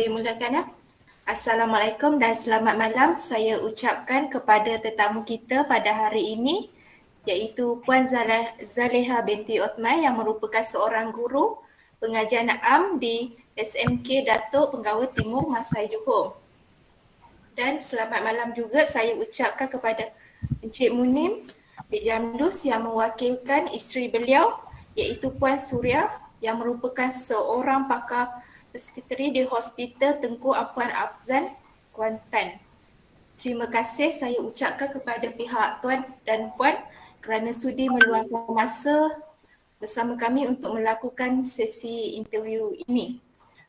saya mulakan ya. Assalamualaikum dan selamat malam saya ucapkan kepada tetamu kita pada hari ini iaitu Puan Zaleha binti Othman yang merupakan seorang guru pengajian am di SMK Datuk Penggawa Timur Masai Johor. Dan selamat malam juga saya ucapkan kepada Encik Munim bin Jamdus yang mewakilkan isteri beliau iaitu Puan Suria yang merupakan seorang pakar sekretari di Hospital Tengku Afwan Afzan, Kuantan. Terima kasih saya ucapkan kepada pihak Tuan dan Puan kerana sudi meluangkan masa bersama kami untuk melakukan sesi interview ini.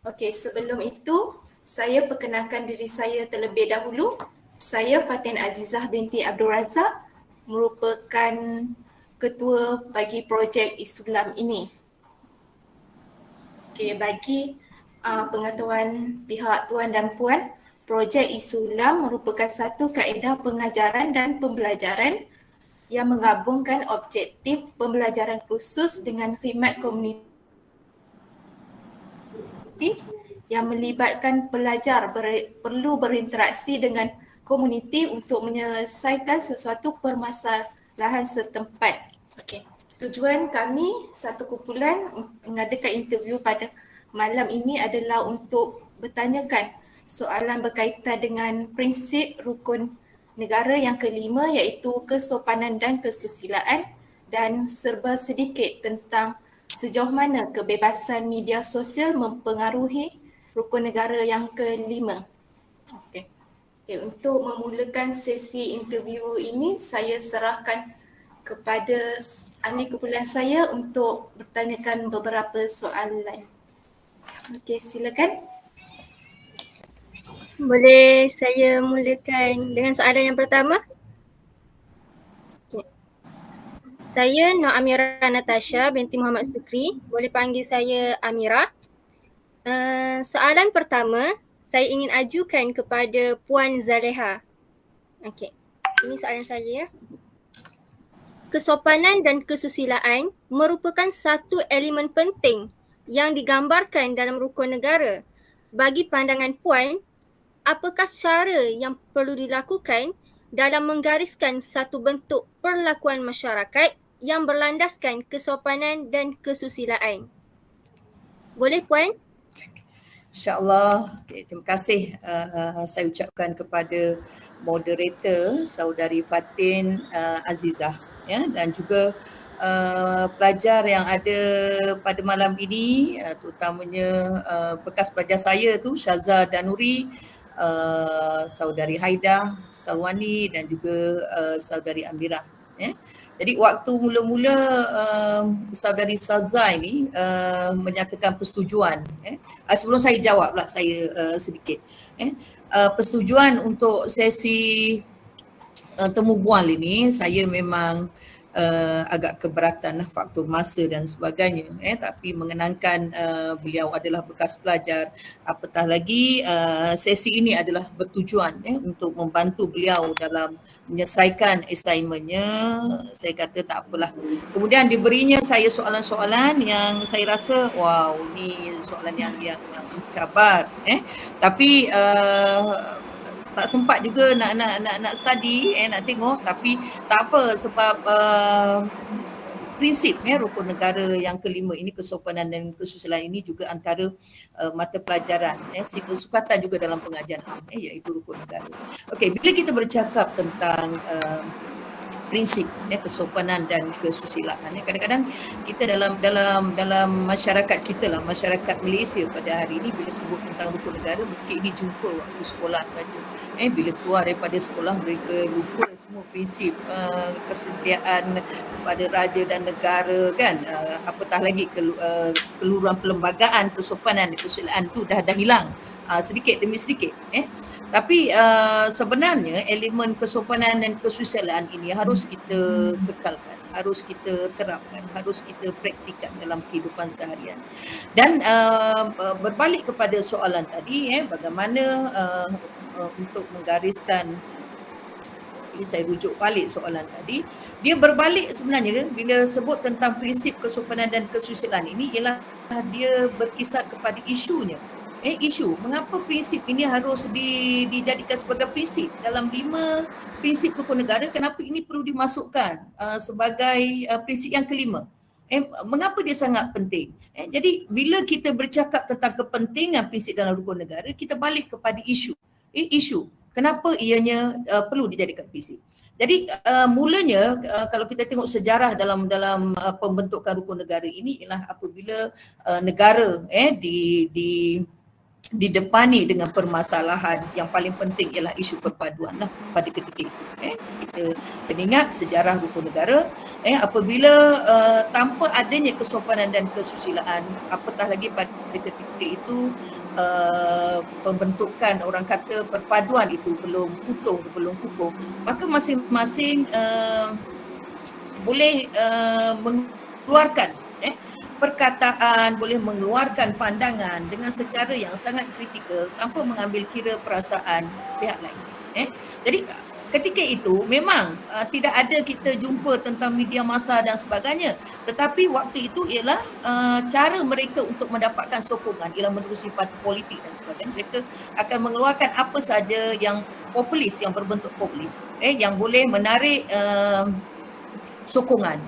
Okey, sebelum itu saya perkenalkan diri saya terlebih dahulu. Saya Fatin Azizah binti Abdul Razak merupakan ketua bagi projek Isulam ini. Okey, bagi pengetahuan pihak Tuan dan Puan, projek Isulam merupakan satu kaedah pengajaran dan pembelajaran yang menggabungkan objektif pembelajaran khusus dengan khidmat komuniti yang melibatkan pelajar perlu berinteraksi dengan komuniti untuk menyelesaikan sesuatu permasalahan setempat. Okey. Tujuan kami satu kumpulan mengadakan interview pada malam ini adalah untuk bertanyakan soalan berkaitan dengan prinsip rukun negara yang kelima iaitu kesopanan dan kesusilaan dan serba sedikit tentang sejauh mana kebebasan media sosial mempengaruhi rukun negara yang kelima. Okey. Untuk memulakan sesi interview ini, saya serahkan kepada ahli kumpulan saya untuk bertanyakan beberapa soalan. Okey, silakan. Boleh saya mulakan dengan soalan yang pertama? Okay. Saya Nur Amira Natasha binti Muhammad Sukri. Boleh panggil saya Amira. Soalan pertama, saya ingin ajukan kepada Puan Zaleha. Okey, ini soalan saya ya. Kesopanan dan kesusilaan merupakan satu elemen penting yang digambarkan dalam rukun negara. Bagi pandangan Puan, apakah cara yang perlu dilakukan dalam menggariskan satu bentuk perlakuan masyarakat yang berlandaskan kesopanan dan kesusilaan? Boleh Puan? InsyaAllah. Okay, terima kasih saya ucapkan kepada moderator saudari Fatin Azizah ya, dan juga pelajar yang ada pada malam ini, terutamanya bekas pelajar saya tu Syaza Danuri, saudari Haidah Salwani dan juga saudari Amira ya. Jadi waktu mula-mula saudari Saza ini menyatakan persetujuan, sebelum saya jawablah saya sedikit persetujuan untuk sesi temu bual ini, saya memang agak keberatan faktor masa dan sebagainya, tapi mengenangkan beliau adalah bekas pelajar, apatah lagi sesi ini adalah bertujuan untuk membantu beliau dalam menyelesaikan assignmentnya. Saya kata tak apalah. Kemudian diberinya saya soalan-soalan yang saya rasa wow, ni soalan yang cabar, tapi tak sempat juga nak study, nak tengok, tapi tak apa sebab prinsip rukun negara yang kelima ini, kesopanan dan kesusilaan ini juga antara mata pelajaran sukatan juga dalam pengajian am iaitu rukun negara. Okey, bila kita bercakap tentang prinsip kesopanan dan kesusilaan, kadang-kadang kita dalam masyarakat kita lah, masyarakat Malaysia pada hari ini, bila sebut tentang rukun negara mungkin ini jumpa waktu sekolah saja. Bila keluar daripada sekolah mereka lupa semua prinsip kesetiaan kepada raja dan negara kan, apatah lagi keluruhan perlembagaan kesopanan dan kesusilaan tu dah hilang sedikit demi sedikit. Tapi sebenarnya elemen kesopanan dan kesusilaan ini harus kita kekalkan, harus kita terapkan, harus kita praktikkan dalam kehidupan seharian. Dan berbalik kepada soalan tadi, bagaimana untuk menggariskan, ini saya rujuk balik soalan tadi, dia berbalik sebenarnya bila sebut tentang prinsip kesopanan dan kesusilaan ini ialah dia berkisar kepada isunya. isu mengapa prinsip ini harus dijadikan sebagai prinsip dalam 5 prinsip rukun negara, kenapa ini perlu dimasukkan sebagai prinsip yang kelima. Mengapa dia sangat penting? Jadi bila kita bercakap tentang kepentingan prinsip dalam rukun negara, kita balik kepada isu. Isu kenapa ianya perlu dijadikan prinsip. Jadi mulanya kalau kita tengok sejarah dalam pembentukan rukun negara ini ialah apabila negara didepani dengan permasalahan yang paling penting ialah isu perpaduan lah pada ketika itu. Kita kena ingat sejarah rukun negara apabila tanpa adanya kesopanan dan kesusilaan, apatah lagi pada ketika itu pembentukan orang kata perpaduan itu belum utuh, belum kukuh, maka masing-masing boleh mengeluarkan perkataan, boleh mengeluarkan pandangan dengan secara yang sangat kritikal tanpa mengambil kira perasaan pihak lain. Jadi ketika itu memang tidak ada kita jumpa tentang media massa dan sebagainya, tetapi waktu itu ialah cara mereka untuk mendapatkan sokongan ialah menerusi parti politik dan sebagainya. Mereka akan mengeluarkan apa saja yang populis, yang berbentuk populis, yang boleh menarik sokongan,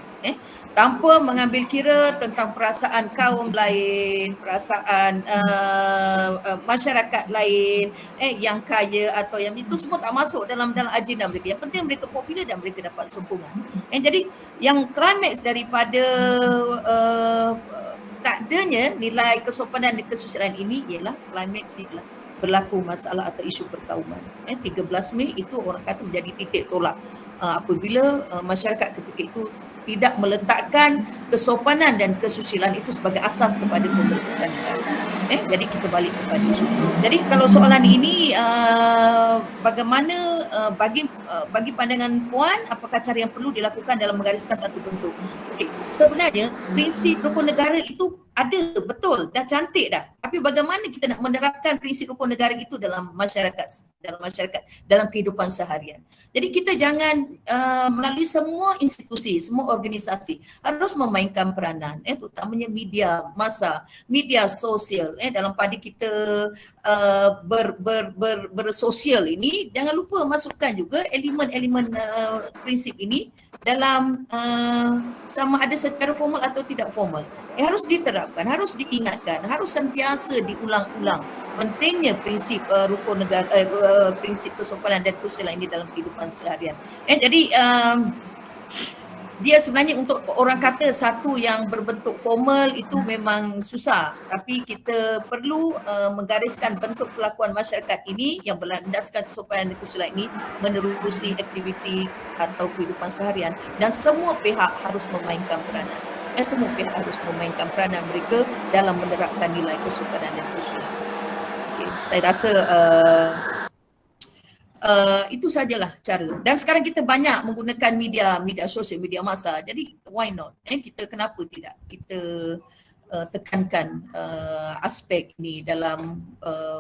tanpa mengambil kira tentang perasaan kaum lain, perasaan masyarakat lain yang kaya atau yang itu semua tak masuk dalam agenda mereka. Yang penting mereka popular dan mereka dapat sokongan. Jadi yang klimaks daripada tak adanya nilai kesopanan dan kesusilaan ini ialah klimaks ialah berlaku masalah atau isu perkauman. 13 Mei itu orang kata menjadi titik tolak apabila masyarakat ketika itu tidak meletakkan kesopanan dan kesusilaan itu sebagai asas kepada pembentukan negara. Jadi kita balik kepada isu. Jadi kalau soalan ini bagaimana bagi pandangan puan, apakah cara yang perlu dilakukan dalam menggariskan satu bentuk? Okey, sebenarnya prinsip rukun negara itu ada, betul, dah cantik dah. Tapi bagaimana kita nak menerapkan prinsip rukun negara itu dalam masyarakat, dalam kehidupan seharian. Jadi kita jangan melalui semua institusi, semua organisasi harus memainkan peranan, terutamanya media massa, media sosial. Dalam pada kita bersosial ini, jangan lupa masukkan juga elemen-elemen prinsip ini dalam sama ada secara formal atau tidak formal. Harus diterapkan, harus diingatkan, harus sentiasa diulang-ulang pentingnya prinsip rukun negara, prinsip kesopanan dan kesusilaan ini dalam kehidupan seharian. Jadi dia sebenarnya untuk orang kata satu yang berbentuk formal itu memang susah, tapi kita perlu menggariskan bentuk perlakuan masyarakat ini yang berlandaskan kesopanan dan kesusilaan ini menerusi aktiviti atau kehidupan seharian, dan semua pihak harus memainkan peranan. Semua pihak harus memainkan peranan mereka dalam menerapkan nilai kesopanan dan kesusilaan. Okay, saya rasa itu sajalah cara. Dan sekarang kita banyak menggunakan media sosial, media massa. Jadi why not? Kita kenapa tidak kita tekankan aspek ini dalam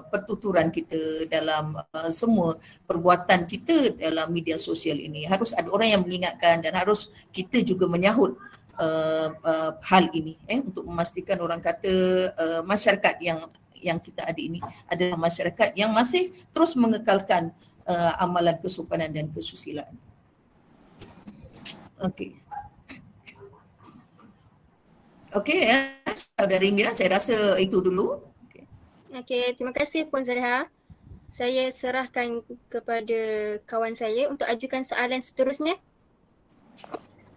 pertuturan kita, dalam semua perbuatan kita dalam media sosial ini. Harus ada orang yang mengingatkan dan harus kita juga menyahut hal ini untuk memastikan orang kata masyarakat yang kita ada ini adalah masyarakat yang masih terus mengekalkan amalan kesopanan dan kesusilaan. Okey. Okey, Saudari Mira, saya rasa itu dulu. Okey, terima kasih Puan Zaleha. Saya serahkan kepada kawan saya untuk ajukan soalan seterusnya.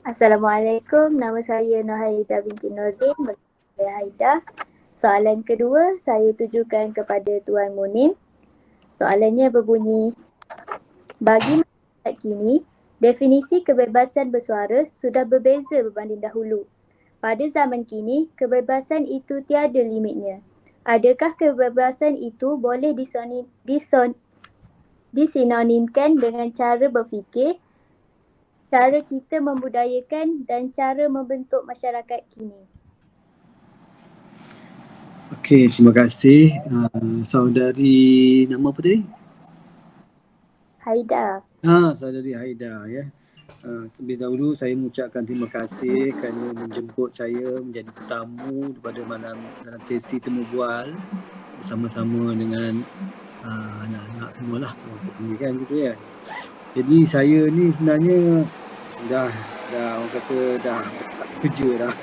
Assalamualaikum, nama saya Nurhaida binti Nordin, saya Haida. Soalan kedua saya tujukan kepada Tuan Munim. Soalannya berbunyi, bagi masyarakat kini, definisi kebebasan bersuara sudah berbeza berbanding dahulu. Pada zaman kini, kebebasan itu tiada limitnya. Adakah kebebasan itu boleh disinonimkan dengan cara berfikir, cara kita membudayakan dan cara membentuk masyarakat kini? Okey, terima kasih. Saudari, nama apa tadi? Haida. Saudari Haida ya. Terlebih dahulu saya mengucapkan terima kasih kerana menjemput saya menjadi tetamu pada malam dalam sesi temu bual bersama-sama dengan anak-anak semualah termasuk pendidikan gitu ya. Jadi saya ni sebenarnya dah orang kata dah kerja dah.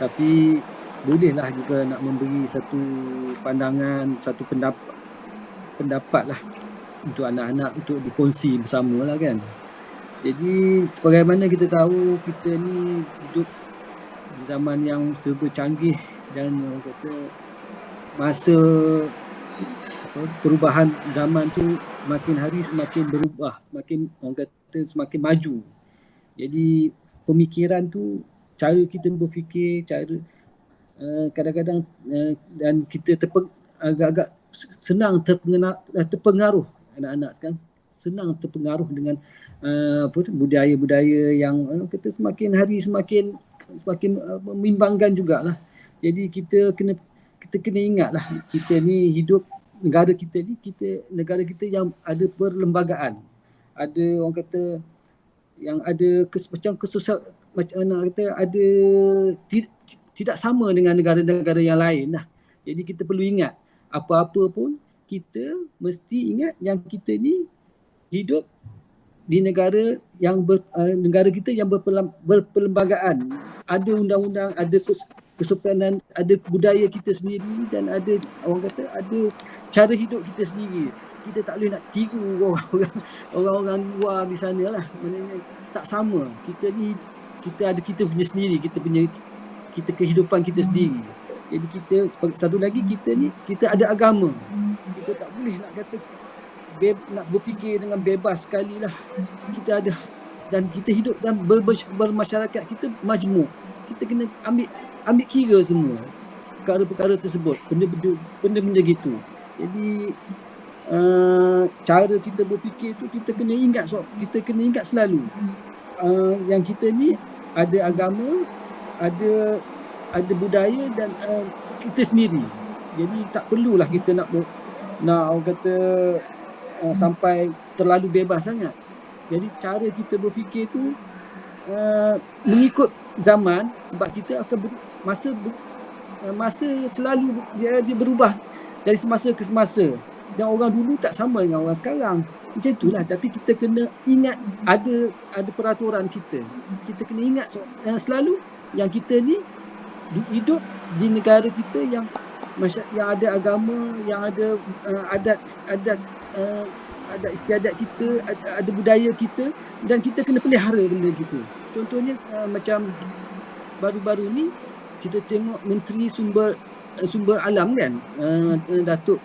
Tapi bolehlah juga nak memberi satu pandangan, satu pendapat lah untuk anak-anak untuk dikongsi bersama lah kan. Jadi sebagaimana kita tahu kita ni hidup di zaman yang serba canggih dan orang kata masa perubahan zaman tu semakin hari semakin berubah, semakin orang kata semakin maju. Jadi pemikiran tu, cara kita berfikir, cara kadang-kadang dan kita agak-agak senang terpengaruh anak-anak sekarang senang terpengaruh dengan budaya-budaya yang kata semakin hari semakin membimbangkan jugalah. Jadi kita kena ingatlah kita ni hidup negara kita yang ada perlembagaan. Ada orang kata yang ada macam kesosial macam nak kata ada tidak sama dengan negara-negara yang lain lah. Jadi kita perlu ingat apa-apa pun kita mesti ingat yang kita ni hidup di negara yang negara kita yang berperlembagaan. Ada undang-undang, ada kesopanan, ada budaya kita sendiri dan ada orang kata ada cara hidup kita sendiri. Kita tak boleh nak tiru orang-orang luar di sana lah. Maknanya tak sama. Kita ni kita ada kita punya sendiri, kita kehidupan kita sendiri. Jadi kita satu lagi kita ada agama. Kita tak boleh nak kata nak berfikir dengan bebas sekali lah. Kita ada dan kita hidup dan bermasyarakat kita majmuk. Kita kena ambil kira semua perkara-perkara tersebut, benda-benda gitu. Jadi cara kita berfikir tu kita kena ingat selalu yang kita ni ada agama, ada budaya dan kita sendiri. Jadi tak perlulah kita nak orang kata sampai terlalu bebas sangat. Jadi cara kita berfikir tu mengikut zaman, sebab kita akan masa selalu dia berubah dari semasa ke semasa. Dan orang dulu tak sama dengan orang sekarang. Macam itulah, tapi kita kena ingat ada peraturan kita. Kita kena ingat selalu yang kita ni hidup di negara kita yang ada agama, yang ada adat istiadat kita, ada budaya kita dan kita kena pelihara benda gitu. Contohnya macam baru-baru ni kita tengok Menteri Sumber Alam kan, Datuk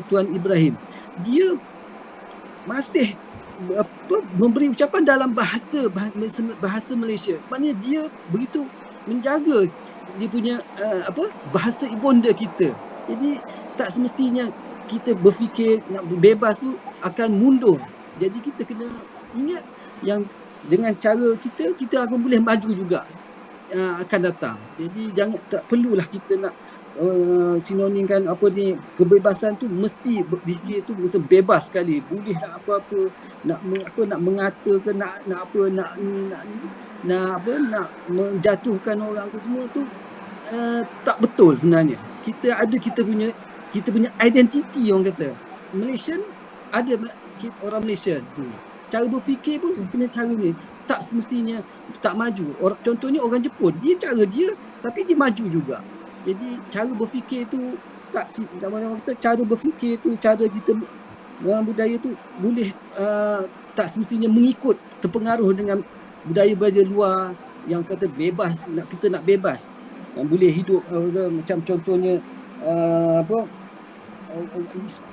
Tuan Ibrahim, dia masih memberi ucapan dalam bahasa Malaysia. Maknanya dia begitu menjaga dia punya bahasa ibunda kita. Jadi tak semestinya kita berfikir nak bebas tu akan mundur. Jadi kita kena ingat yang dengan cara kita akan boleh maju juga akan datang. Jadi tak perlulah kita nak sinonimkan kebebasan tu mesti berfikir tu mesti bebas sekali. Boleh nak apa-apa, nak mengata ke nak menjatuhkan orang tu semua tu tak betul sebenarnya. Kita punya identiti, orang kata. Malaysian ada orang Malaysia tu. Cara berfikir pun kena cara ni. Tak semestinya tak maju. Contohnya orang Jepun, cara dia tapi dia maju juga. Jadi cara berfikir tu cara berfikir tu, cara kita dalam budaya tu boleh tak semestinya mengikut terpengaruh dengan budaya-budaya luar yang kata bebas, kita nak bebas. Boleh hidup macam contohnya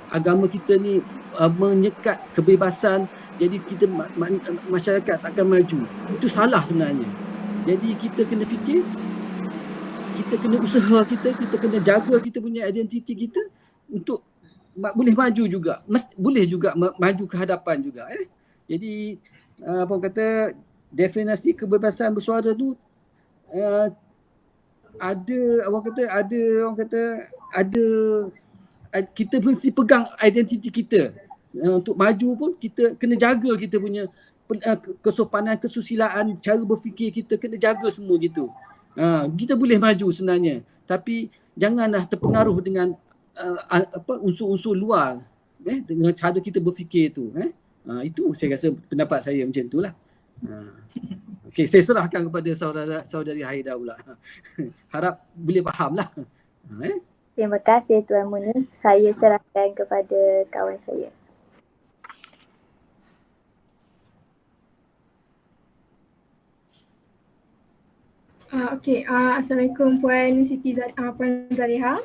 agama kita ni menyekat kebebasan, jadi kita masyarakat takkan maju. Itu salah sebenarnya. Jadi kita kena fikir, kita kena usaha kita kena jaga kita punya identiti kita untuk boleh maju juga. Boleh juga maju ke hadapan juga. Jadi kata definisi kebebasan bersuara tu kita mesti pegang identiti kita. Untuk maju pun kita kena jaga kita punya kesopanan, kesusilaan, cara berfikir kita kena jaga semua gitu. Kita boleh maju sebenarnya, tapi janganlah terpengaruh dengan unsur-unsur luar dengan cara kita berfikir tu. Itu saya rasa pendapat saya macam itulah. Okey, saya serahkan kepada saudari Haida pula. Harap boleh fahamlah. Terima kasih Tuan Munir. Saya serahkan kepada kawan saya. Assalamualaikum Puan Zaliha.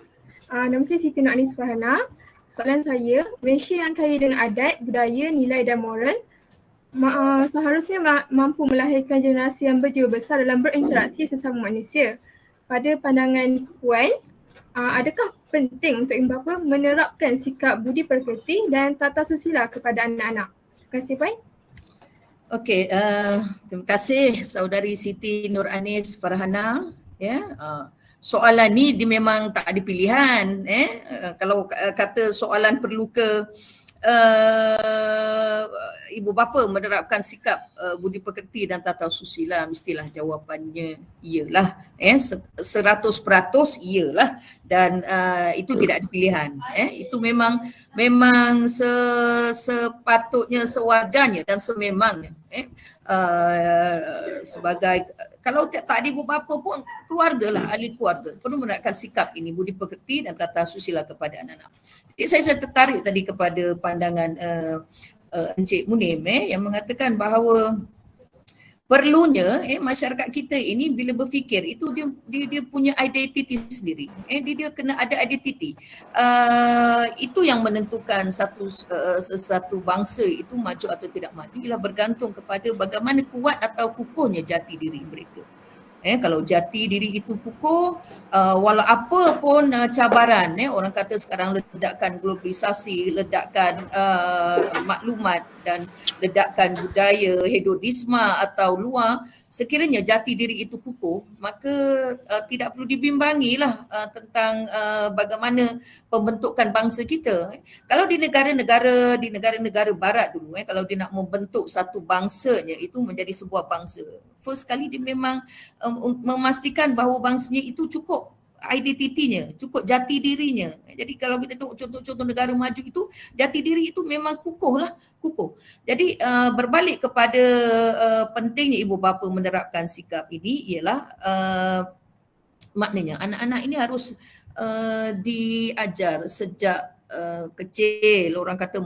Nama saya Siti Nur Anis Farhana. Soalan saya, Malaysia yang kaya dengan adat, budaya, nilai dan moral seharusnya mampu melahirkan generasi yang berjiwa besar dalam berinteraksi sesama manusia. Pada pandangan Puan, adakah penting untuk ibu bapa menerapkan sikap budi pekerti dan tata susila kepada anak-anak? Terima kasih Puan. Okey, terima kasih saudari Siti Nur Anis Farhana. Soalan ni dia memang tak ada pilihan. Kalau kata soalan perlu ke ibu bapa menerapkan sikap budi pekerti dan tata susila, mestilah jawapannya iyalah. 100% iyalah, dan itu tidak ada pilihan. Itu memang sepatutnya, sewajarnya dan sememangnya. Sebagai, kalau tak ada ibu bapa pun, keluargalah, ahli keluarga perlu menerapkan sikap ini, budi pekerti dan tata susila kepada anak-anak. Jadi saya tertarik tadi kepada pandangan Encik Munim yang mengatakan bahawa perlunya masyarakat kita ini bila berfikir itu dia punya identiti sendiri. Dia kena ada identiti. Itu yang menentukan satu bangsa itu maju atau tidak maju, ialah bergantung kepada bagaimana kuat atau kukuhnya jati diri mereka. Kalau jati diri itu kukuh, walau apa pun cabaran, orang kata sekarang ledakan globalisasi, ledakan maklumat dan ledakan budaya hedonisma atau luar, sekiranya jati diri itu kukuh, maka tidak perlu dibimbangilah tentang bagaimana pembentukan bangsa kita. Kalau di negara-negara barat dulu, kalau dia nak membentuk satu bangsanya itu menjadi sebuah bangsa, first kali dia memang memastikan bahawa bangsanya itu cukup identitinya, cukup jati dirinya. Jadi kalau kita tengok contoh-contoh negara maju itu, jati diri itu memang kukuh. Jadi berbalik kepada pentingnya ibu bapa menerapkan sikap ini ialah maknanya anak-anak ini harus diajar sejak kecil. Orang kata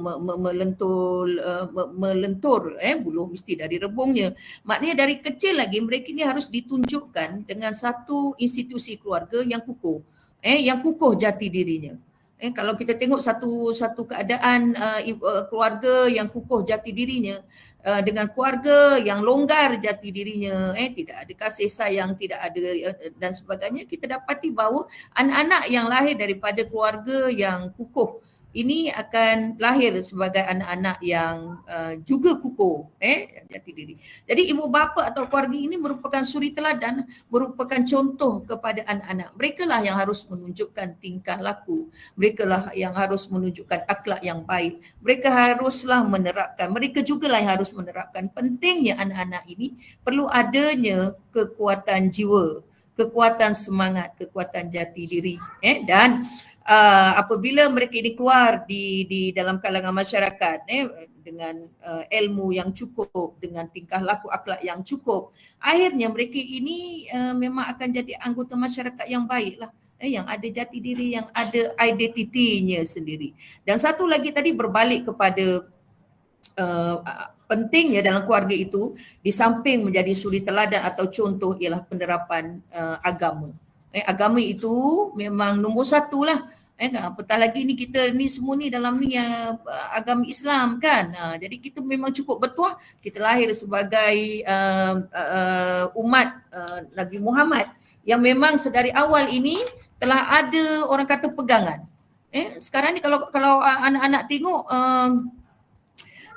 melentur buluh mesti dari rebungnya. Maknanya dari kecil lagi mereka ini harus ditunjukkan dengan satu institusi keluarga yang kukuh, yang kukuh jati dirinya. Kalau kita tengok satu keadaan keluarga yang kukuh jati dirinya dengan keluarga yang longgar jati dirinya, tidak ada kasih sayang, tidak ada dan sebagainya, kita dapati bahawa anak-anak yang lahir daripada keluarga yang kukuh ini akan lahir sebagai anak-anak yang juga kukuh jati diri. Jadi ibu bapa atau keluarga ini merupakan suri teladan, merupakan contoh kepada anak-anak. Mereka lah yang harus menunjukkan tingkah laku, mereka lah yang harus menunjukkan akhlak yang baik. Mereka haruslah menerapkan, mereka jugalah yang harus menerapkan. Pentingnya anak-anak ini perlu adanya kekuatan jiwa, kekuatan semangat, kekuatan jati diri, dan apabila mereka ini keluar di dalam kalangan masyarakat dengan ilmu yang cukup, dengan tingkah laku akhlak yang cukup, akhirnya mereka ini memang akan jadi anggota masyarakat yang baiklah, yang ada jati diri, yang ada identitinya sendiri. Dan satu lagi tadi berbalik kepada pentingnya dalam keluarga itu, di samping menjadi suri teladan atau contoh, ialah penerapan agama. Agama itu memang nombor satu lah. Apatah lagi ni kita ni semua ni dalam ni agama Islam kan. Jadi kita memang cukup bertuah kita lahir sebagai umat Nabi Muhammad yang memang sedari awal ini telah ada orang kata pegangan. Sekarang ni kalau anak-anak tengok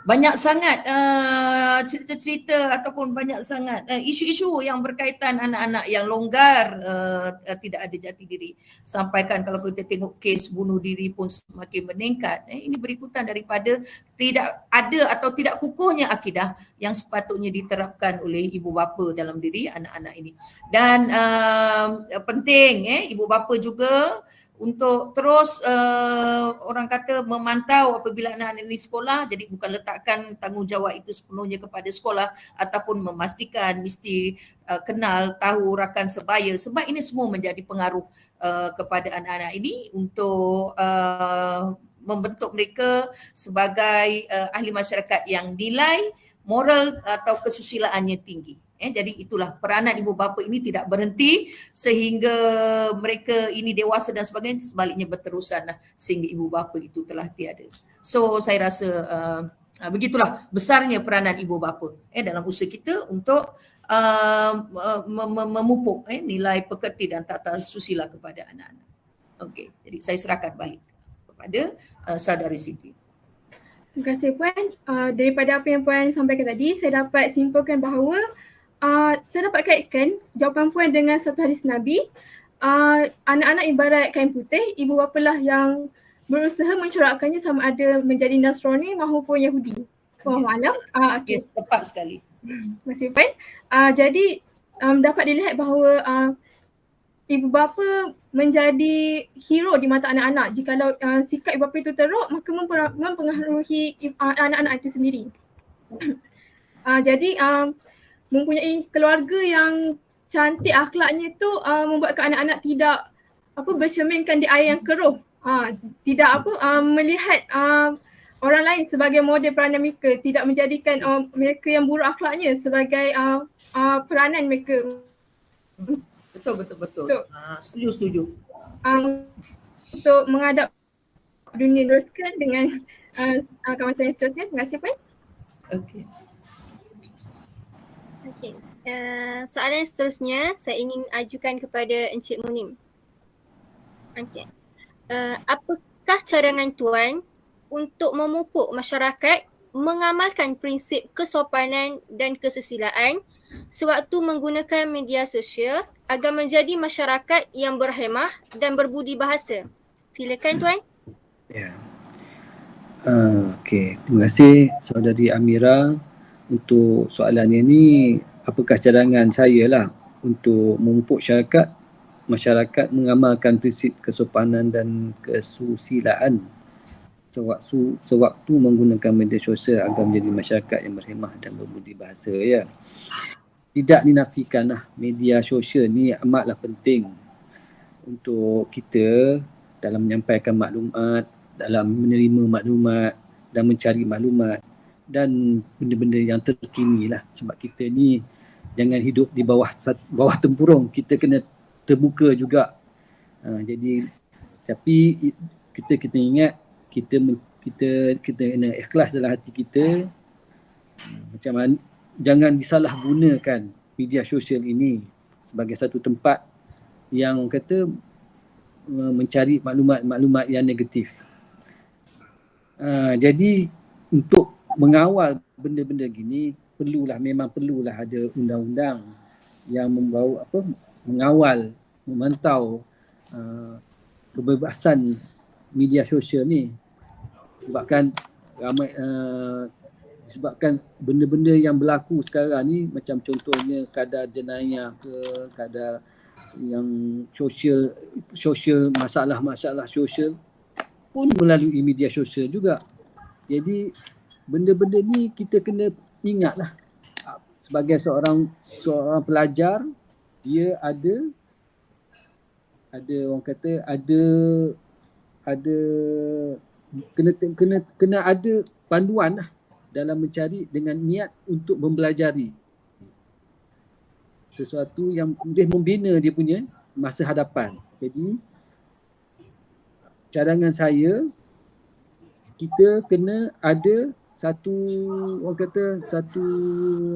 banyak sangat cerita-cerita ataupun banyak sangat isu-isu yang berkaitan anak-anak yang longgar, tidak ada jati diri. Sampaikan kalau kita tengok kes bunuh diri pun semakin meningkat. Ini berikutan daripada tidak ada atau tidak kukuhnya akidah yang sepatutnya diterapkan oleh ibu bapa dalam diri anak-anak ini. Dan penting ibu bapa juga untuk terus orang kata memantau apabila anak-anak ini sekolah, jadi bukan letakkan tanggungjawab itu sepenuhnya kepada sekolah ataupun memastikan mesti kenal, tahu rakan sebaya, sebab ini semua menjadi pengaruh kepada anak-anak ini untuk membentuk mereka sebagai ahli masyarakat yang nilai moral atau kesusilaannya tinggi. Jadi itulah peranan ibu bapa ini tidak berhenti sehingga mereka ini dewasa dan sebagainya, sebaliknya berterusan sehingga ibu bapa itu telah tiada. So saya rasa begitulah besarnya peranan ibu bapa dalam usaha kita untuk memupuk nilai pekerti dan tata susila kepada anak-anak. Okey, jadi saya serahkan balik kepada saudari Siti. Terima kasih Puan. Daripada apa yang Puan sampaikan tadi, saya dapat simpulkan bahawa saya dapat kaitkan jawapan Puan dengan satu hadis Nabi. Anak-anak ibarat kain putih, ibu bapa lah yang berusaha mencorakkannya sama ada menjadi Nasrani maupun Yahudi. Wallahualam. Okay. Yes, tepat sekali. Terima kasih Puan. Jadi dapat dilihat bahawa ibu bapa menjadi hero di mata anak-anak. Jikalau sikap ibu bapa itu teruk, maka mempengaruhi anak-anak itu sendiri. Jadi mempunyai keluarga yang cantik akhlaknya itu membuatkan anak-anak tidak bercerminkan di air yang keruh. Tidak melihat orang lain sebagai model peranan mereka, tidak menjadikan mereka yang buruk akhlaknya sebagai peranan mereka. Betul. Setuju. Untuk menghadap dunia teruskan dengan kawasan yang seterusnya. Terima kasih Puan. Okey. Soalan seterusnya saya ingin ajukan kepada Encik Munim. Okey. Apakah cadangan Tuan untuk memupuk masyarakat mengamalkan prinsip kesopanan dan kesusilaan sewaktu menggunakan media sosial agar menjadi masyarakat yang berhemah dan berbudi bahasa? Silakan Tuan. Ya. Okey, terima kasih saudari Amira untuk soalannya ni. Apakah cadangan saya lah untuk memupuk masyarakat mengamalkan prinsip kesopanan dan kesusilaan sewaktu menggunakan media sosial agar menjadi masyarakat yang berhemah dan berbudi bahasa, ya. Tidak dinafikanlah media sosial ni amatlah penting untuk kita dalam menyampaikan maklumat, dalam menerima maklumat dan mencari maklumat dan benda-benda yang terkini lah, sebab kita ni jangan hidup di bawah tempurung, kita kena terbuka juga. Jadi tapi kita ingat kita kena ikhlas dalam hati kita. Macam mana jangan disalahgunakan media sosial ini sebagai satu tempat yang mencari maklumat-maklumat yang negatif. Jadi untuk mengawal benda-benda gini memang perlulah ada undang-undang yang mengawal, memantau kebebasan media sosial ni. Sebabkan benda-benda yang berlaku sekarang ni, macam contohnya kadar jenayah ke, kadar yang sosial, masalah sosial pun melalui media sosial juga. Jadi benda-benda ni kita kena ingatlah, sebagai seorang pelajar, dia ada orang kata kena ada panduan lah dalam mencari dengan niat untuk mempelajari sesuatu yang boleh membina dia punya masa hadapan. Jadi cadangan saya, kita kena ada satu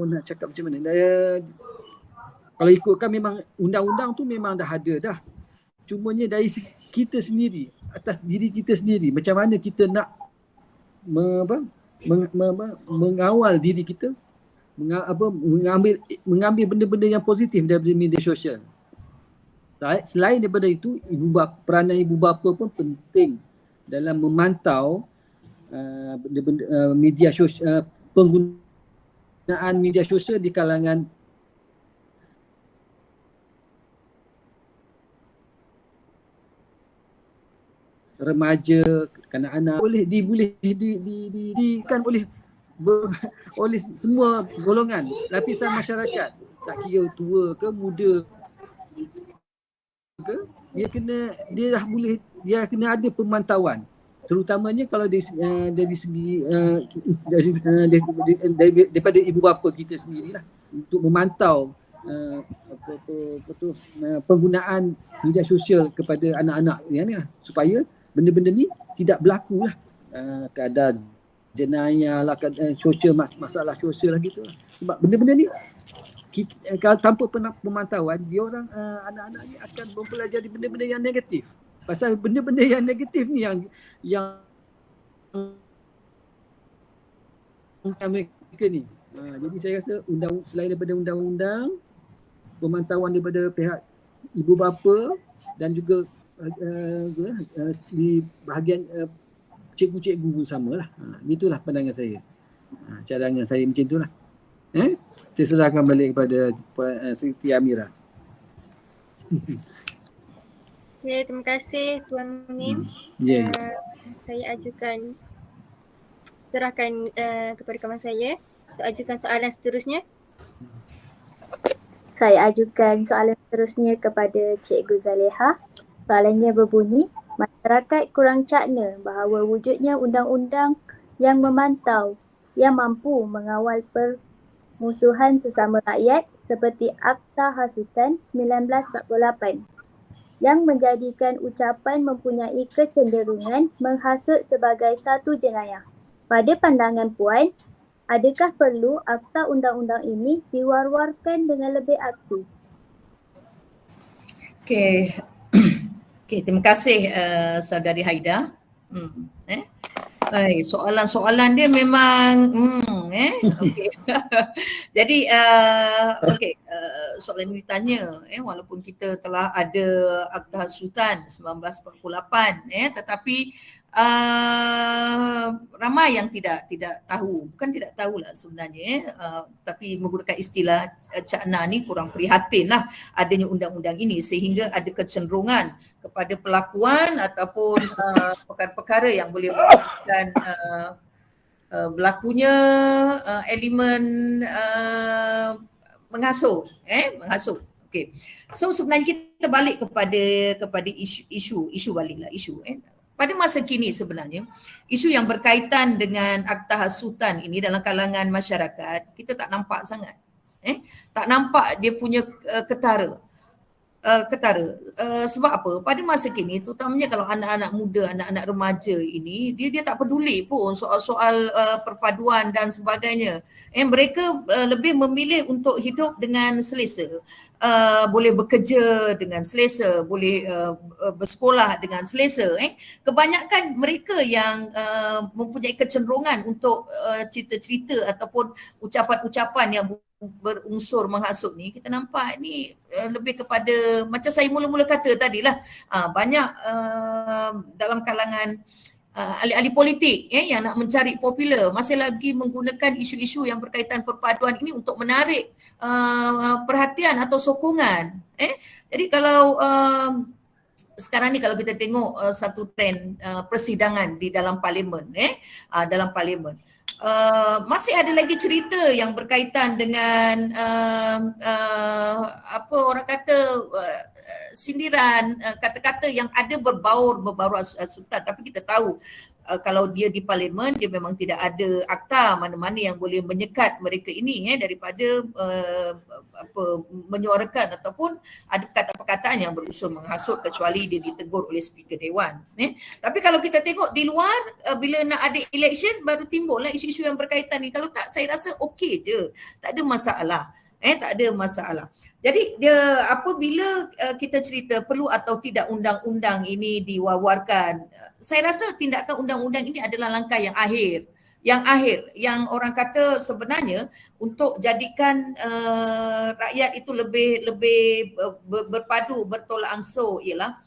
nak cakap macam mana, kalau ikutkan memang undang-undang tu memang dah ada dah, cumanya dari kita sendiri, atas diri kita sendiri, macam mana kita nak mengawal diri kita, mengambil benda-benda yang positif daripada media sosial. Selain daripada itu, peranan ibu bapa pun penting dalam memantau media sosial, penggunaan media sosial di kalangan remaja, kanak-kanak. Boleh kan oleh semua golongan, lapisan masyarakat, tak kira tua ke muda ke, dia kena ada pemantauan, terutamanya kalau dari segi daripada ibu bapa kita sendirilah, untuk memantau penggunaan media sosial kepada anak-anak ni lah, supaya benda-benda ni tidak berlaku lah, keadaan jenayah lah, sosial, masalah sosial lah gitu lah. Sebab benda-benda ni kalau tanpa pemantauan, dia orang anak-anak ni akan mempelajari benda-benda yang negatif. Pasal benda-benda yang negatif ni yang mereka ni. Jadi saya rasa selain daripada undang-undang, pemantauan daripada pihak ibu bapa dan juga di bahagian cikgu-cikgu samalah. Itulah pandangan saya. Cadangan saya macam itulah. Saya serahkan balik kepada Siti Amira. Okay, terima kasih Tuan Munim. Saya serahkan kepada kawan saya untuk ajukan soalan seterusnya. Saya ajukan soalan seterusnya kepada Cikgu Zaleha. Soalannya berbunyi, masyarakat kurang cakna bahawa wujudnya undang-undang yang memantau yang mampu mengawal permusuhan sesama rakyat seperti Akta Hasutan 1948 yang menjadikan ucapan mempunyai kecenderungan menghasut sebagai satu jenayah. Pada pandangan Puan, adakah perlu akta undang-undang ini diwar-warkan dengan lebih aktif? Okey, terima kasih Saudari Haida. Soalan-soalan dia memang okey. Jadi soalan ini ditanya walaupun kita telah ada Akta Hasutan 1948 tetapi ramai yang tidak tahu, bukan tidak tahulah sebenarnya, tapi menggunakan istilah cakna ni kurang prihatin lah adanya undang-undang ini, sehingga ada kecenderungan kepada pelakuan ataupun perkara-perkara yang boleh menyebabkan berlakunya elemen mengasuh. Okey. So sebenarnya kita balik kepada isu baliklah isu. Pada masa kini sebenarnya, isu yang berkaitan dengan Akta Hasutan ini dalam kalangan masyarakat, kita tak nampak sangat. Tak nampak dia punya ketara. Sebab apa? Pada masa kini, terutamanya kalau anak-anak muda, anak-anak remaja ini, dia tak peduli pun soal-soal perpaduan dan sebagainya. Mereka lebih memilih untuk hidup dengan selesa. Boleh bekerja dengan selesa, boleh bersekolah dengan selesa. Kebanyakan mereka yang mempunyai kecenderungan untuk cerita-cerita ataupun ucapan-ucapan yang berunsur menghasut ni, kita nampak ni lebih kepada macam saya mula-mula kata tadilah, banyak dalam kalangan ahli-ahli politik yang nak mencari popular masih lagi menggunakan isu-isu yang berkaitan perpaduan ini untuk menarik perhatian atau sokongan. Jadi kalau sekarang ni kalau kita tengok satu trend persidangan di dalam parlimen, masih ada lagi cerita yang berkaitan dengan apa orang kata sindiran, kata-kata yang ada berbaur hasutan, tapi kita tahu kalau dia di parlimen, dia memang tidak ada akta mana-mana yang boleh menyekat mereka ini daripada menyuarakan ataupun ada perkataan yang berunsur menghasut kecuali dia ditegur oleh Speaker Dewan. Tapi kalau kita tengok di luar, bila nak ada election baru timbul lah isu-isu yang berkaitan ni. Kalau tak, saya rasa okey je, tak ada masalah. Tak ada masalah. Jadi dia apabila kita cerita perlu atau tidak undang-undang ini diwar-warkan, saya rasa tindakan undang-undang ini adalah langkah yang akhir yang akhir, yang orang kata sebenarnya untuk jadikan rakyat itu lebih berpadu, bertolak ansur ialah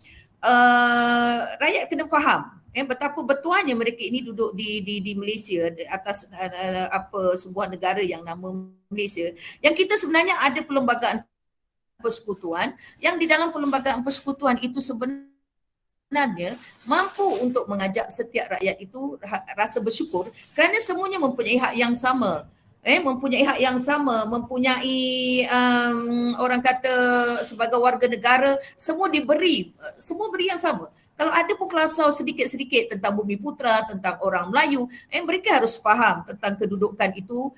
rakyat kena faham betapa bertuahnya mereka ini duduk di Malaysia atas sebuah negara yang nama Malaysia, yang kita sebenarnya ada perlembagaan persekutuan yang di dalam perlembagaan persekutuan itu sebenarnya mampu untuk mengajak setiap rakyat itu rasa bersyukur kerana semuanya mempunyai hak yang sama. Mempunyai orang kata sebagai warga negara, semua beri yang sama. Kalau ada pun kelasau sedikit-sedikit tentang Bumiputera, tentang orang Melayu, mereka harus faham tentang kedudukan itu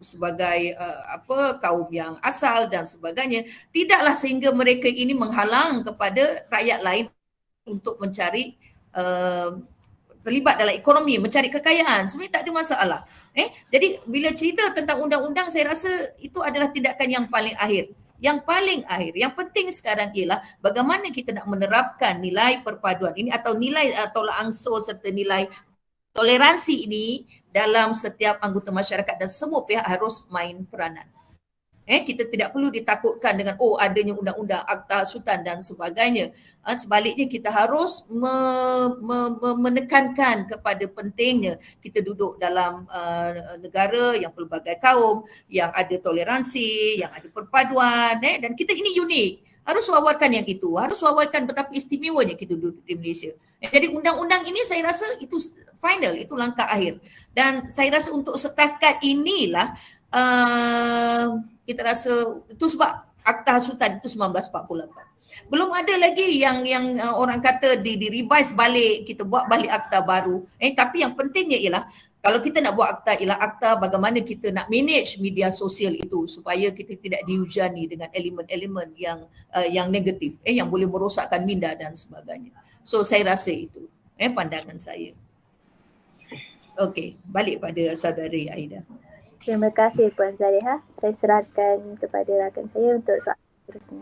sebagai kaum yang asal dan sebagainya. Tidaklah sehingga mereka ini menghalang kepada rakyat lain untuk mencari terlibat dalam ekonomi, mencari kekayaan. Sebenarnya tak ada masalah. Jadi bila cerita tentang undang-undang, saya rasa itu adalah tindakan yang paling akhir. Yang penting sekarang ialah bagaimana kita nak menerapkan nilai perpaduan ini atau nilai tolak ansur serta nilai toleransi ini dalam setiap anggota masyarakat dan semua pihak harus main peranan. Kita tidak perlu ditakutkan dengan adanya undang-undang Akta Hasutan dan sebagainya. Sebaliknya kita harus menekankan kepada pentingnya kita duduk dalam negara yang pelbagai kaum, yang ada toleransi, yang ada perpaduan, dan kita ini unik. Harus wawarkan yang itu, harus wawarkan betapa istimewanya kita duduk di Malaysia. Jadi undang-undang ini saya rasa itu final, itu langkah akhir. Dan saya rasa untuk setakat inilah kita rasa itu sebab Akta Hasutan itu 1948. Belum ada lagi yang orang kata di-revise balik, kita buat balik akta baru. Tapi yang pentingnya ialah kalau kita nak buat akta ialah akta bagaimana kita nak manage media sosial itu supaya kita tidak dihujani dengan elemen-elemen yang negatif, yang boleh merosakkan minda dan sebagainya. So saya rasa itu pandangan saya. Okey, balik pada saudari Aida. Terima kasih Puan Zaliha. Saya serahkan kepada rakan saya untuk soalan seterusnya.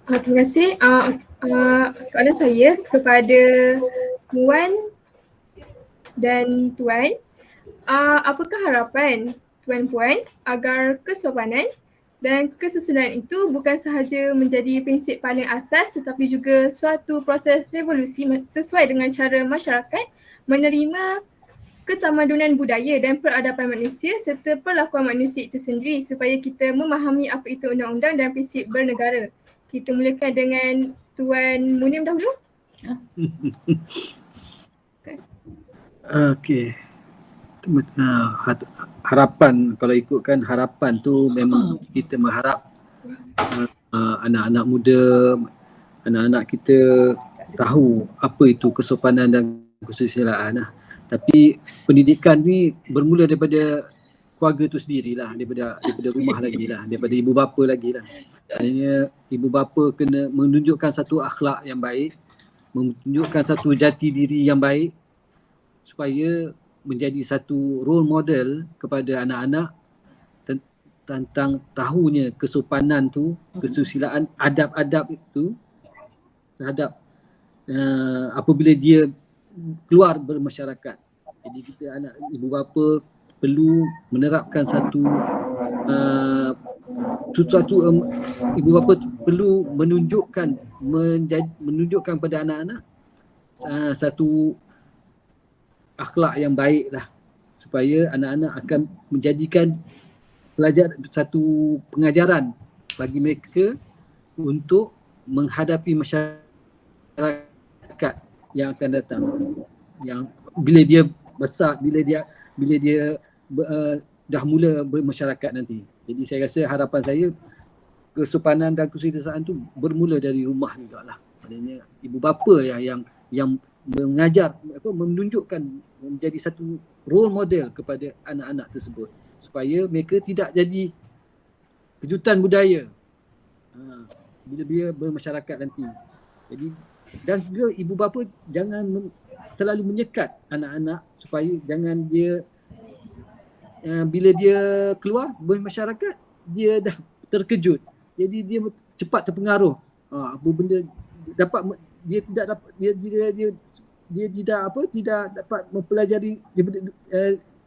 Terima kasih. Soalan saya kepada Puan dan Tuan. Apakah harapan Tuan-Puan agar kesopanan dan kesusunan itu bukan sahaja menjadi prinsip paling asas tetapi juga suatu proses revolusi sesuai dengan cara masyarakat menerima ketamadunan budaya dan peradaban manusia serta perlakuan manusia itu sendiri supaya kita memahami apa itu undang-undang dan prinsip bernegara. Kita mulakan dengan Tuan Munim dahulu. Okey. Harapan, kalau ikutkan harapan tu memang kita mengharap anak-anak muda, anak-anak kita tahu apa itu kesopanan dan kesusilaan. Tapi pendidikan ni bermula daripada keluarga tu sendirilah, daripada rumah lagi lah, daripada ibu bapa lagi lah. Maknanya ibu bapa kena menunjukkan satu akhlak yang baik, menunjukkan satu jati diri yang baik supaya menjadi satu role model kepada anak-anak tentang tahunya kesopanan tu, kesusilaan, adab-adab itu terhadap apabila dia keluar bermasyarakat. Jadi kita anak ibu bapa perlu menerapkan satu ibu bapa perlu menunjukkan pada anak-anak satu akhlak yang baik lah supaya anak-anak akan menjadikan satu pengajaran bagi mereka untuk menghadapi masyarakat yang akan datang, yang bila dia besar, bila dia dah mula bermasyarakat nanti. Jadi saya rasa harapan saya kesopanan dan kesusilaan tu bermula dari rumah jugalah. Maknanya ibu bapa yang mengajar, menunjukkan, menjadi satu role model kepada anak-anak tersebut supaya mereka tidak jadi kejutan budaya bila dia bermasyarakat nanti. Jadi dan juga ibu bapa jangan terlalu menyekat anak-anak supaya jangan dia bila dia keluar bermasyarakat, dia dah terkejut. Jadi dia cepat terpengaruh. Apa benda dapat dia tidak dapat dia tidak dapat mempelajari,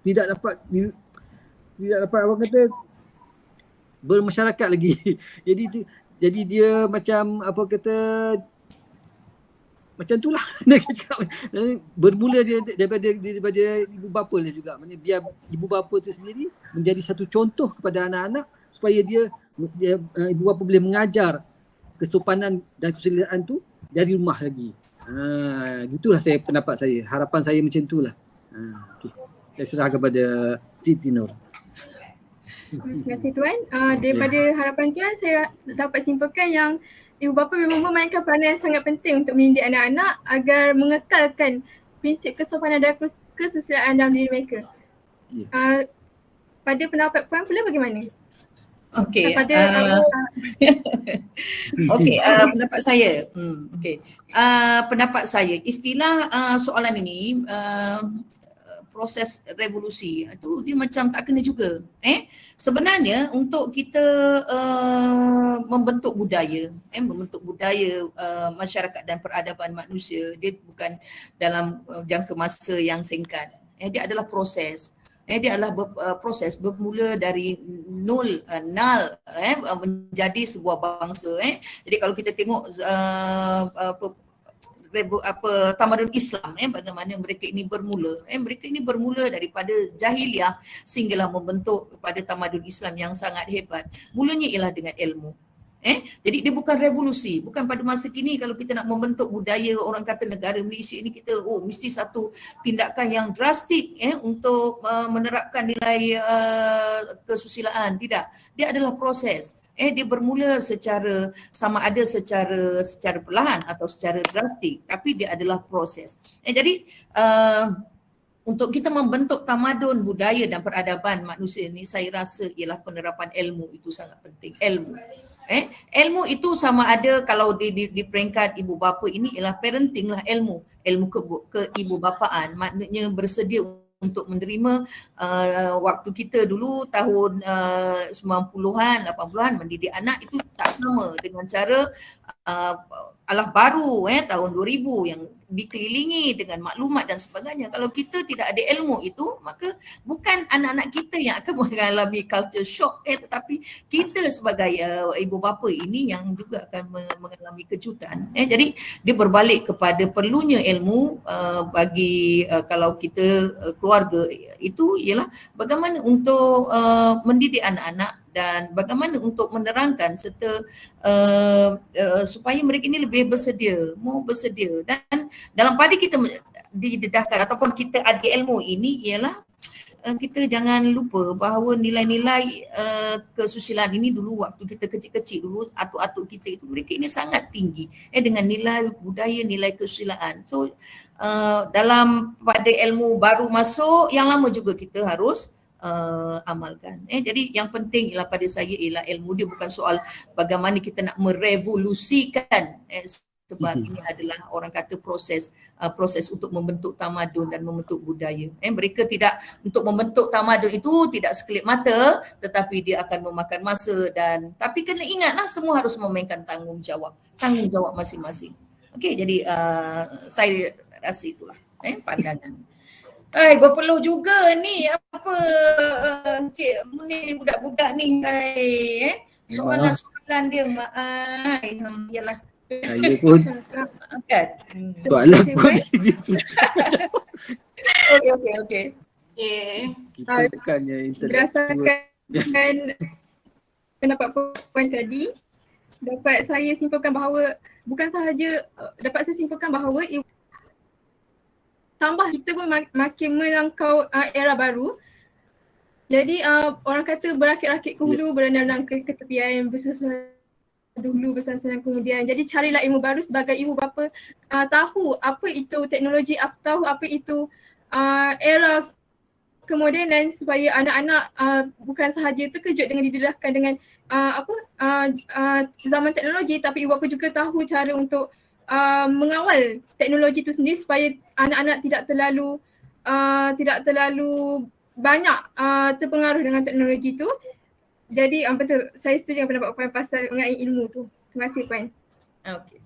tidak dapat orang kata bermasyarakat lagi. Jadi dia macam apa kata macam itulah. Bermula dia daripada ibu bapa dia juga. Maksudnya biar ibu bapa tu sendiri menjadi satu contoh kepada anak-anak supaya dia ibu bapa boleh mengajar kesopanan dan kesusilaan tu dari rumah lagi. Gitulah pendapat saya. Harapan saya macam itulah. Okay. Saya serah kepada Siti Nur. Terima kasih Tuan. Daripada harapan Tuan, saya dapat simpulkan yang ibu bapa memang memainkan peranan yang sangat penting untuk mendidik anak-anak agar mengekalkan prinsip kesopanan dan kesusilaan dalam diri mereka. Pada pendapat Puan pula bagaimana? Okey. Pendapat saya. Pendapat saya, istilah soalan ini proses revolusi itu dia macam tak kena juga. Sebenarnya untuk kita membentuk budaya masyarakat dan peradaban manusia, dia bukan dalam jangka masa yang singkat. Dia adalah proses. Dia adalah proses bermula dari nol menjadi sebuah bangsa. Jadi kalau kita tengok tamadun Islam, bagaimana mereka ini bermula. Mereka ini bermula daripada jahiliah sehinggalah membentuk kepada tamadun Islam yang sangat hebat. Mulanya ialah dengan ilmu. Jadi dia bukan revolusi, bukan pada masa kini kalau kita nak membentuk budaya orang kata negara Malaysia ini kita mesti satu tindakan yang drastik untuk menerapkan nilai kesusilaan. Tidak, dia adalah proses. Dia bermula secara sama ada secara perlahan atau secara drastik, tapi dia adalah proses. Jadi untuk kita membentuk tamadun budaya dan peradaban manusia ini, saya rasa ialah penerapan ilmu itu sangat penting. Ilmu itu sama ada kalau di peringkat ibu bapa ini ialah parenting lah, ilmu ke ibu bapaan, maknanya bersedia untuk menerima waktu kita dulu tahun 90-an, 80-an mendidik anak itu tak sama dengan cara alah baru tahun 2000 yang dikelilingi dengan maklumat dan sebagainya. Kalau kita tidak ada ilmu itu, maka bukan anak-anak kita yang akan mengalami culture shock, tetapi kita sebagai ibu bapa ini yang juga akan mengalami kejutan. Jadi dia berbalik kepada perlunya ilmu bagi kalau kita keluarga itu ialah bagaimana untuk mendidik anak-anak dan bagaimana untuk menerangkan serta supaya mereka ini lebih bersedia, mau bersedia. Dan dalam pada kita didedahkan ataupun kita ada ilmu ini ialah kita jangan lupa bahawa nilai-nilai kesusilaan ini dulu waktu kita kecil-kecil dulu, atuk-atuk kita itu mereka ini sangat tinggi dengan nilai budaya, nilai kesusilaan. So dalam pada ilmu baru masuk, yang lama juga kita harus amalkan. Jadi yang penting ialah pada saya ialah ilmu, dia bukan soal bagaimana kita nak merevolusikan sebab ini adalah orang kata proses untuk membentuk tamadun dan membentuk budaya. Mereka tidak untuk membentuk tamadun itu tidak sekelip mata, tetapi dia akan memakan masa dan tapi kena ingatlah semua harus memainkan tanggungjawab masing-masing. Okey, jadi saya rasa itulah pandangan. Berpeluh juga ni apa Cik Munir budak-budak ni soalan-soalan dia yalah. Saya pun kan. soalan pun Okey. kita bukannya Berdasarkan pendapat Puan tadi, dapat saya simpulkan bahawa tambah kita pun makin melangkau era baru. Jadi orang kata berakit-rakit ke hulu, berenang ke tepian, bersusah dulu bersenang-senang kemudian. Jadi carilah ilmu baru sebagai ibu bapa, tahu apa itu teknologi, tahu apa itu era kemodenan supaya anak-anak bukan sahaja terkejut dengan didedahkan dengan zaman teknologi, tapi ibu bapa juga tahu cara untuk mengawal teknologi itu sendiri supaya anak-anak tidak terlalu banyak terpengaruh dengan teknologi tu. Jadi betul, saya setuju dengan pendapat Puan pasal mengenai ilmu tu. Terima kasih Puan. Okey.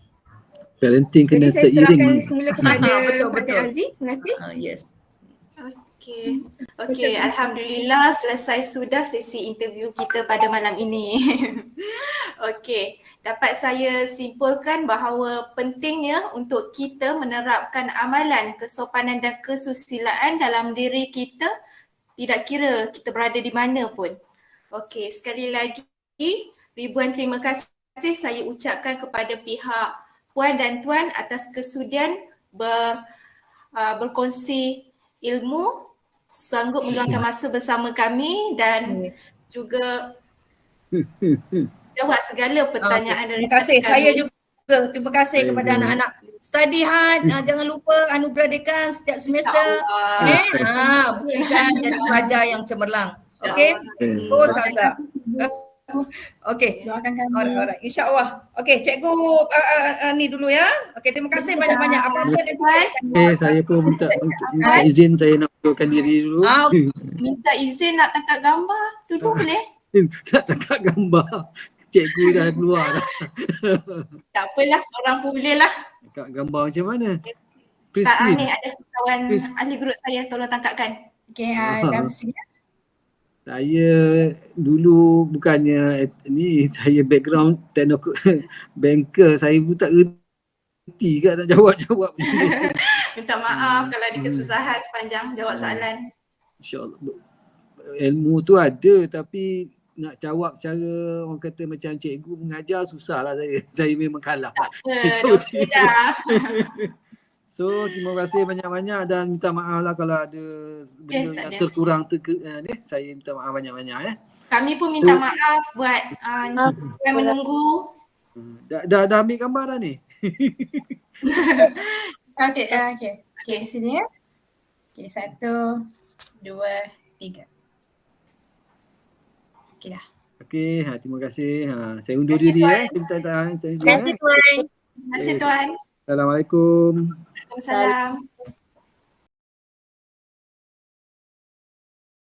Parenting Jadi kena saya serahkan seiring. semula kepada Betul, Puan betul. Aziz. Terima kasih. Yes. Okey. Okey, alhamdulillah selesai sudah sesi interview kita pada malam ini. Okey, dapat saya simpulkan bahawa pentingnya untuk kita menerapkan amalan kesopanan dan kesusilaan dalam diri kita, tidak kira kita berada di mana pun. Okey, sekali lagi ribuan terima kasih saya ucapkan kepada pihak Puan dan Tuan atas kesudian berkongsi ilmu, sanggup meluangkan masa bersama kami dan juga jawab segala pertanyaan Terima daripada kasih. kami. Saya juga terima kasih Saya kepada juga. anak-anak. Study hard, jangan lupa anugerah dekan setiap semester. Buktikan jadi pelajar yang cemerlang. Okey? Oh, Salza. Okey. Doakan kami. Alright. InsyaAllah. Okey, cikgu ni dulu ya. Okey, terima kasih banyak-banyak. Apa-apa dan Okay, saya pun minta izin saya nak mundurkan diri dulu. Minta izin nak tangkap gambar dulu boleh? Tak tangkap gambar. Cikgu dah keluar dah. Tak apalah, seorang pun boleh lah. Tangkap gambar macam mana? Tak, Pristine. ni ada kawan ahli grup saya, tolong tangkapkan. Okey, dah bersedia. Saya dulu bukannya ni, saya background banker, saya pun tak reti kat nak jawab-jawab. Minta maaf kalau ada kesusahan sepanjang jawab soalan. InsyaAllah. Ilmu tu ada tapi nak jawab secara orang kata macam cikgu mengajar susah lah saya. Saya memang kalah. Okey dah. So terima kasih banyak-banyak dan minta maaf lah kalau ada benda tak yang ada. terkurang saya minta maaf banyak-banyak ya. Kami pun minta maaf buat yang menunggu. Dah ambil gambar dah ni? Okey, okey di sini ya. Okey, 1, 2, 3. Okey dah. Okey, terima kasih. Saya undur Terima kasih, diri Tuan. ya. Minta Terima kasih Tuan. Terima kasih Tuan. Assalamualaikum. Waalaikumsalam.